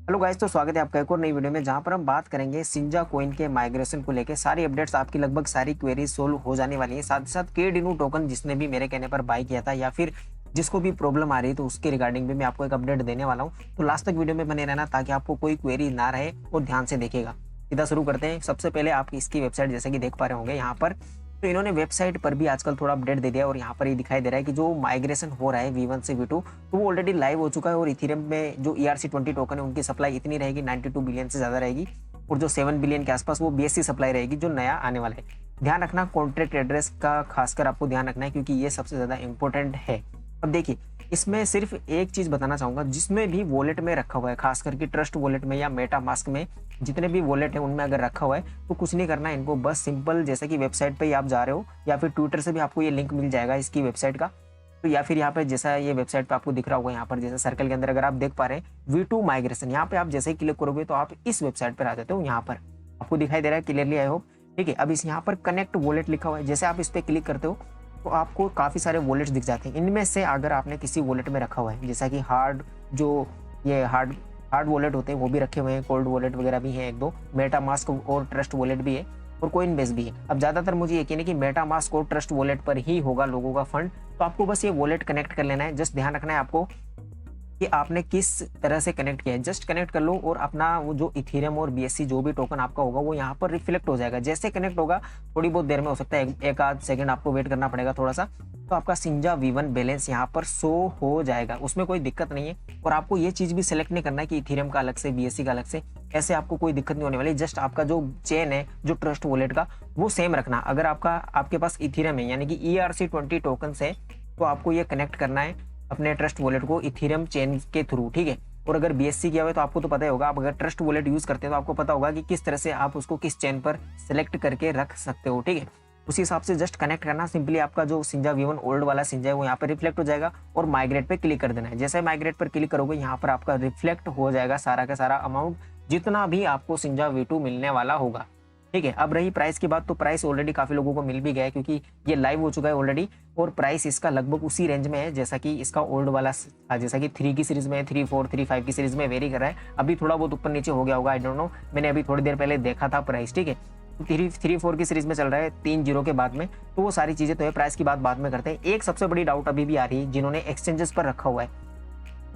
Hello guys, तो स्वागत है आपका एक और नई वीडियो में जहां पर हम बात करेंगे सिंजा कॉइन के माइग्रेशन को लेके सारी अपडेट्स। आपकी लगभग सारी क्वेरीज सोल्व हो जाने वाली है। साथ ही साथ के डिनू टोकन जिसने भी मेरे कहने पर बाय किया था या फिर जिसको भी प्रॉब्लम आ रही है तो उसके रिगार्डिंग भी मैं आपको एक अपडेट देने वाला हूं। तो लास्ट तक वीडियो में बने रहना ताकि आपको कोई क्वेरी ना रहे और ध्यान से देखिएगा। सीधा शुरू करते हैं। सबसे पहले आप इसकी वेबसाइट जैसे कि देख पा रहे होंगे यहाँ पर, तो इन्होंने वेबसाइट पर भी आजकल थोड़ा अपडेट दे दिया और यहाँ पर ये दिखाई दे रहा है कि जो माइग्रेशन हो रहा है V1 से V2 तो वो ऑलरेडी लाइव हो चुका है। और इथेरियम में जो ERC20 टोकन है उनकी सप्लाई इतनी रहेगी, 92 बिलियन से ज़्यादा रहेगी। और जो 7 बिलियन के आसपास वो BSC सप्लाई रहेगी जो नया आने वाला है। ध्यान रखना कॉन्ट्रैक्ट एड्रेस का खासकर आपको ध्यान रखना है क्योंकि ये सबसे ज़्यादा इंपॉर्टेंट है। अब देखिए, इसमें सिर्फ एक चीज़ बताना चाहूँगा, जिसमें भी वॉलेट में रखा हुआ है, खास करके ट्रस्ट वॉलेट में या मेटा मास्क में जितने भी वॉलेट है उनमें अगर रखा हुआ है तो कुछ नहीं करना है इनको। बस सिंपल जैसे कि वेबसाइट पे ही आप जा रहे हो या फिर ट्विटर से भी आपको ये लिंक मिल जाएगा इसकी वेबसाइट का। तो या फिर यहाँ पे जैसा ये वेबसाइट पे आपको दिख रहा होगा, यहाँ पर जैसे सर्कल के अंदर अगर आप देख पा रहे हैं V2 माइग्रेशन, यहाँ पे आप जैसे ही क्लिक करोगे तो आप इस वेबसाइट पर आ जाते हो। यहाँ पर आपको दिखाई दे रहा है क्लियरली, आई होप। ठीक है, अब इस यहाँ पर कनेक्ट वॉलेट लिखा हुआ है, जैसे आप इस पर क्लिक करते हो तो आपको काफ़ी सारे वॉलेट्स दिख जाते हैं। इनमें से अगर आपने किसी वॉलेट में रखा हुआ है, जैसा कि हार्ड हार्ड वॉलेट होते हैं वो भी रखे हुए हैं, कोल्ड वॉलेट वगैरह भी हैं, एक दो मेटा मास्क और ट्रस्ट वॉलेट भी है और कोइन बेस भी है। अब ज़्यादातर मुझे यकीन है कि मेटा मास्क और ट्रस्ट वॉलेट पर ही होगा लोगों का फंड। तो आपको बस ये वॉलेट कनेक्ट कर लेना है। जस्ट ध्यान रखना है आपको कि आपने किस तरह से कनेक्ट किया है। जस्ट कनेक्ट कर लो और अपना वो जो इथेरियम और BSC जो भी टोकन आपका होगा वो यहाँ पर रिफ्लेक्ट हो जाएगा। जैसे कनेक्ट होगा थोड़ी बहुत देर में, हो सकता है एक आध सेकंड आपको वेट करना पड़ेगा थोड़ा सा, तो आपका सिंजा V1 बैलेंस यहाँ पर शो हो जाएगा। उसमें कोई दिक्कत नहीं है। और आपको ये चीज़ भी सिलेक्ट नहीं करना है कि इथेरियम का अलग से BSC का अलग से, ऐसे आपको कोई दिक्कत नहीं होने वाली। जस्ट आपका जो चेन है जो ट्रस्ट वॉलेट का वो सेम रखना। अगर आपके पास इथेरियम है यानी कि ERC20 टोकन है तो आपको ये कनेक्ट करना है अपने ट्रस्ट वॉलेट को इथेरियम चेन के थ्रू। ठीक है, और अगर BSC किया हुआ है तो आपको तो पता ही होगा। आप अगर ट्रस्ट वॉलेट यूज करते हैं तो आपको पता होगा कि किस तरह से आप उसको किस चेन पर सेलेक्ट करके रख सकते हो। ठीक है, उसी हिसाब से जस्ट कनेक्ट करना। सिंपली आपका जो सिंजा V1 ओल्ड वाला सिंजा है वो यहाँ पर रिफ्लेक्ट हो जाएगा और माइग्रेट पे क्लिक कर देना है। जैसे माइग्रेट पर क्लिक करोगे यहाँ पर आपका रिफ्लेक्ट हो जाएगा सारा का सारा अमाउंट जितना भी आपको सिंजा V2 मिलने वाला होगा। ठीक है, अब रही प्राइस की बात, तो प्राइस ऑलरेडी काफ़ी लोगों को मिल भी गया है क्योंकि ये लाइव हो चुका है ऑलरेडी। और प्राइस इसका लगभग उसी रेंज में है जैसा कि इसका ओल्ड वाला था, जैसा कि 3 की सीरीज में, 3, 4, 3, 5 की सीरीज में वेरी कर रहा है। अभी थोड़ा बहुत ऊपर नीचे हो गया होगा, आई डोंट नो, मैंने अभी थोड़ी देर पहले देखा था प्राइस। ठीक है, तो 3, 4 की सीरीज में चल रहा है 3 जीरो के बाद में। तो वो सारी चीज़ें तो है, प्राइस की बात बाद में करते हैं। एक सबसे बड़ी डाउट अभी भी आ रही है जिन्होंने एक्सचेंजेस पर रखा हुआ है,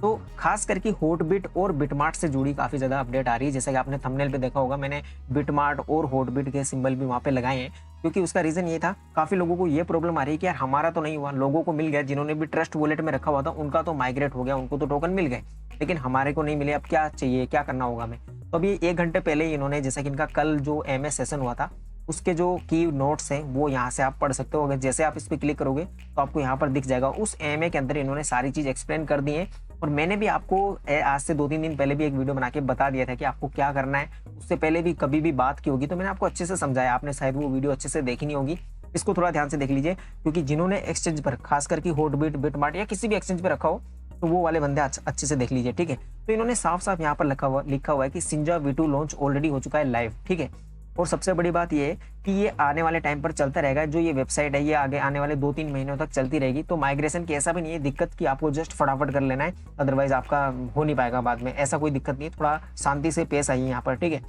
तो खास करके हॉटबिट और बिटमार्ट से जुड़ी काफ़ी ज़्यादा अपडेट आ रही है। जैसा कि आपने थंबनेल पे देखा होगा, मैंने बिटमार्ट और हॉटबिट के सिंबल भी वहाँ पे लगाए हैं क्योंकि उसका रीज़न ये था, काफ़ी लोगों को ये प्रॉब्लम आ रही है कि यार हमारा तो नहीं हुआ, लोगों को मिल गया, जिन्होंने भी ट्रस्ट वॉलेट में रखा हुआ था उनका तो माइग्रेट हो गया, उनको तो टोकन मिल गए, लेकिन हमारे को नहीं मिले। अब क्या चाहिए, क्या करना होगा हमें? तो अभी 1 घंटे पहले इन्होंने, जैसा कि इनका कल जो MS सेशन हुआ था उसके जो की नोट्स हैं वो यहाँ से आप पढ़ सकते हो। अगर जैसे आप इस पर क्लिक करोगे तो आपको यहाँ पर दिख जाएगा। उस AMA के अंदर इन्होंने सारी चीज़ एक्सप्लेन कर दी है और मैंने भी आपको आज से 2-3 दिन पहले भी एक वीडियो बना के बता दिया था कि आपको क्या करना है। उससे पहले भी कभी भी बात की होगी तो मैंने आपको अच्छे से समझाया, आपने शायद वो वीडियो अच्छे से देखी नहीं होगी। इसको थोड़ा ध्यान से देख लीजिए क्योंकि जिन्होंने एक्सचेंज पर, खास करके हॉटबिट, बिटमार्ट या किसी भी एक्सचेंज पर रखा हो तो वो वाले बंदे अच्छे से देख लीजिए। ठीक है, तो इन्होंने साफ साफ यहाँ पर लिखा हुआ है कि सिंजा V2 लॉन्च ऑलरेडी हो चुका है लाइव। ठीक है, और सबसे बड़ी बात ये है कि ये आने वाले टाइम पर चलता रहेगा। जो ये वेबसाइट है ये आगे आने वाले 2-3 महीनों तक चलती रहेगी। तो माइग्रेशन की ऐसा भी नहीं है दिक्कत कि आपको जस्ट फटाफट कर लेना है, अदरवाइज आपका हो नहीं पाएगा बाद में, ऐसा कोई दिक्कत नहीं है। थोड़ा शांति से पेश आइए यहाँ पर। ठीक है,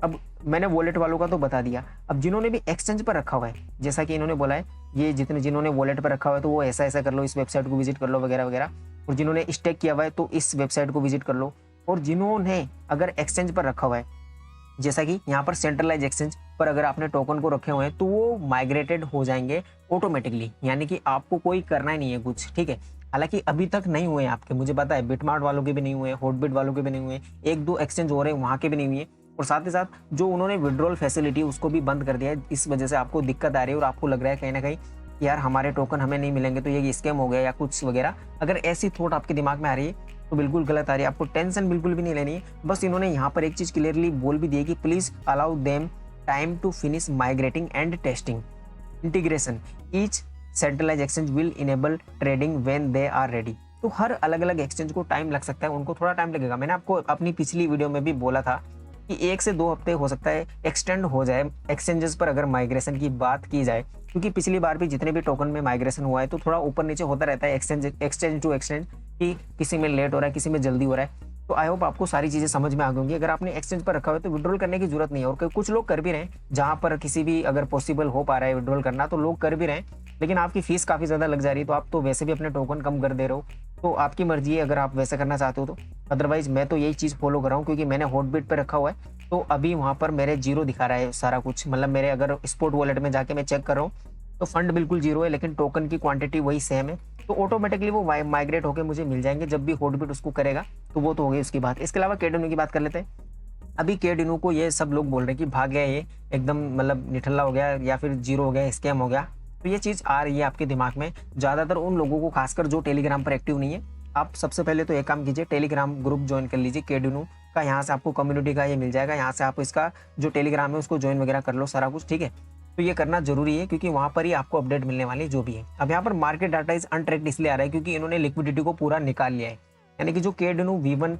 अब मैंने वॉलेट वालों का तो बता दिया। अब जिन्होंने भी एक्सचेंज पर रखा हुआ है, जैसा कि इन्होंने बोला है, ये जिन्होंने वॉलेट पर रखा हुआ है तो वो ऐसा ऐसा कर लो, इस वेबसाइट को विजिट कर लो वगैरह वगैरह। और जिन्होंने स्टेक किया हुआ है तो इस वेबसाइट को विजिट कर लो। और जिन्होंने अगर एक्सचेंज पर रखा हुआ है, जैसा कि यहाँ पर सेंट्रलाइज एक्सचेंज पर अगर आपने टोकन को रखे हुए हैं तो वो माइग्रेटेड हो जाएंगे ऑटोमेटिकली, यानी कि आपको कोई करना ही नहीं है कुछ। ठीक है, हालांकि अभी तक नहीं हुए हैं आपके, मुझे पता है बिटमार्ट वालों के भी नहीं हुए, हॉटबिट वालों के भी नहीं हुए, 1-2 एक्सचेंज हो रहे हैं वहाँ के भी नहीं हुए। और साथ ही साथ जो उन्होंने विड्रॉल फैसिलिटी उसको भी बंद कर दिया है। इस वजह से आपको दिक्कत आ रही है और आपको लग रहा है कहीं ना कहीं यार हमारे टोकन हमें नहीं मिलेंगे तो ये स्कैम हो गया या कुछ वगैरह। अगर ऐसी थॉट आपके दिमाग में आ रही है तो बिल्कुल गलत आ रही है, आपको टेंशन बिल्कुल भी नहीं लेनी है। बस इन्होंने यहाँ पर एक चीज़ क्लियरली बोल भी दी है कि please allow them time to finish migrating and testing integration, each centralize exchange will enable trading when they are ready. तो हर अलग अलग एक्सचेंज को टाइम लग सकता है, उनको थोड़ा टाइम लगेगा। मैंने आपको अपनी पिछली वीडियो में भी बोला था कि 1 से 2 हफ्ते हो सकता है एक्सटेंड हो जाए एक्सचेंजेस पर अगर माइग्रेशन की बात की जाए, क्योंकि पिछली बार भी जितने भी टोकन में माइग्रेशन हुआ है तो थोड़ा ऊपर नीचे होता रहता है एक्सचेंज टू एक्सचेंज, कि किसी में लेट हो रहा है, किसी में जल्दी हो रहा है। तो आई होप आपको सारी चीज़ें समझ में आ गई होंगी। अगर आपने एक्सचेंज पर रखा हुआ है तो विड्रॉल करने की ज़रूरत नहीं है, और कुछ लोग कर भी रहे हैं, जहाँ पर किसी भी अगर पॉसिबल हो पा रहा है विड्रॉल करना तो लोग कर भी रहे हैं, लेकिन आपकी फीस काफ़ी ज़्यादा लग जा रही है, तो आप तो वैसे भी अपने टोकन कम कर दे रहे हो। तो आपकी मर्ज़ी है अगर आप वैसा करना चाहते हो तो। अदरवाइज़ मैं तो यही चीज़ फ़ॉलो कर रहा हूँ, क्योंकि मैंने हॉटबिट पे रखा हुआ है, तो अभी वहाँ पर मेरे ज़ीरो दिखा रहा है सारा कुछ। मतलब मेरे अगर स्पॉट वॉलेट में जाके मैं चेक कर रहा हूँ, तो फंड बिल्कुल ज़ीरो है, लेकिन टोकन की क्वांटिटी वही सेम है। तो ऑटोमेटिकली वो माइग्रेट होके मुझे मिल जाएँगे जब भी हॉटबिट उसको करेगा, तो वो तो हो गई उसकी बात। इसके अलावा केडिनो की बात कर लेते हैं। अभी केडिनो को ये सब लोग बोल रहे हैं कि भाग गया ये, एकदम मतलब निठल्ला हो गया या फिर ज़ीरो हो गया, स्कैम हो गया। तो ये चीज़ आ रही है आपके दिमाग में, ज़्यादातर उन लोगों को, खासकर जो टेलीग्राम पर एक्टिव नहीं है। आप सबसे पहले तो एक काम कीजिए, टेलीग्राम ग्रुप जॉइन कर लीजिए केडिनो का। यहाँ से आपको कम्युनिटी का ये मिल जाएगा, यहाँ से आप इसका जो टेलीग्राम है उसको ज्वाइन वगैरह कर लो सारा कुछ, ठीक है। तो ये करना जरूरी है, क्योंकि वहाँ पर ही आपको अपडेट मिलने वाली है जो भी है। अब यहाँ पर मार्केट डाटा इज अनट्रैक्ड इसलिए आ रहा है क्योंकि इन्होंने लिक्विडिटी को पूरा निकाल लिया है। यानी कि जो केडिनो V1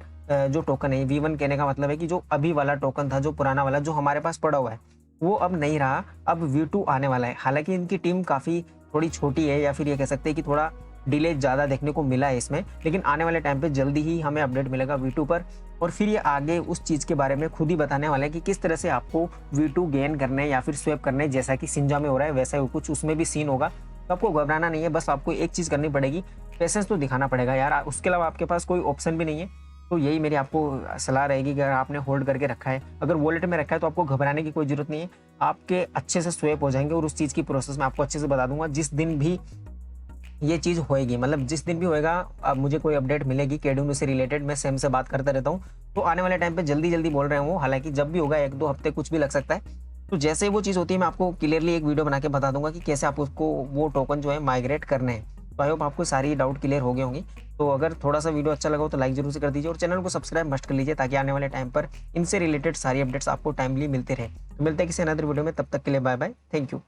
जो टोकन है, V1 कहने का मतलब है कि जो अभी वाला टोकन था, जो पुराना वाला जो हमारे पास पड़ा हुआ है, वो अब नहीं रहा, अब V2 आने वाला है। हालांकि इनकी टीम काफ़ी थोड़ी छोटी है, या फिर ये कह सकते हैं कि थोड़ा डिले ज़्यादा देखने को मिला है इसमें, लेकिन आने वाले टाइम पे जल्दी ही हमें अपडेट मिलेगा V2 पर, और फिर ये आगे उस चीज़ के बारे में खुद ही बताने वाला है कि किस तरह से आपको V2 गेन करने या फिर स्वैप करने, जैसा कि सिंजा में हो रहा है वैसा ही कुछ उसमें भी सीन होगा। तो आपको घबराना नहीं है, बस आपको एक चीज़ करनी पड़ेगी, पेशेंस तो दिखाना पड़ेगा यार, उसके अलावा आपके पास कोई ऑप्शन भी नहीं है। तो यही मेरी आपको सलाह रहेगी कि अगर आपने होल्ड करके रखा है, अगर वॉलेट में रखा है, तो आपको घबराने की कोई ज़रूरत नहीं है। आपके अच्छे से स्वैप हो जाएंगे, और उस चीज़ की प्रोसेस मैं आपको अच्छे से बता दूंगा जिस दिन भी ये चीज़ होएगी। मतलब जिस दिन भी होएगा, अब मुझे कोई अपडेट मिलेगी केडिनो से रिलेटेड, मैं सेम से बात करता रहता हूँ, तो आने वाले टाइम पे जल्दी जल्दी बोल रहे हैं वो। हालांकि जब भी होगा 1-2 हफ्ते कुछ भी लग सकता है। तो जैसे ही वो चीज़ होती है मैं आपको क्लियरली एक वीडियो बना के बता दूंगा कि कैसे आप उसको, वो टोकन जो है माइग्रेट करने हैं। तो आई होप आपको सारी डाउट क्लियर हो गई होंगी। तो अगर थोड़ा सा वीडियो अच्छा लगा हो तो लाइक जरूर से कर दीजिए, और चैनल को सब्सक्राइब मस्ट कर लीजिए, ताकि आने वाले टाइम पर इनसे रिलेटेड सारी अपडेट्स आपको टाइमली मिलते रहे। तो मिलते हैं किसी अनदर वीडियो में, तब तक के लिए बाय बाय, थैंक यू।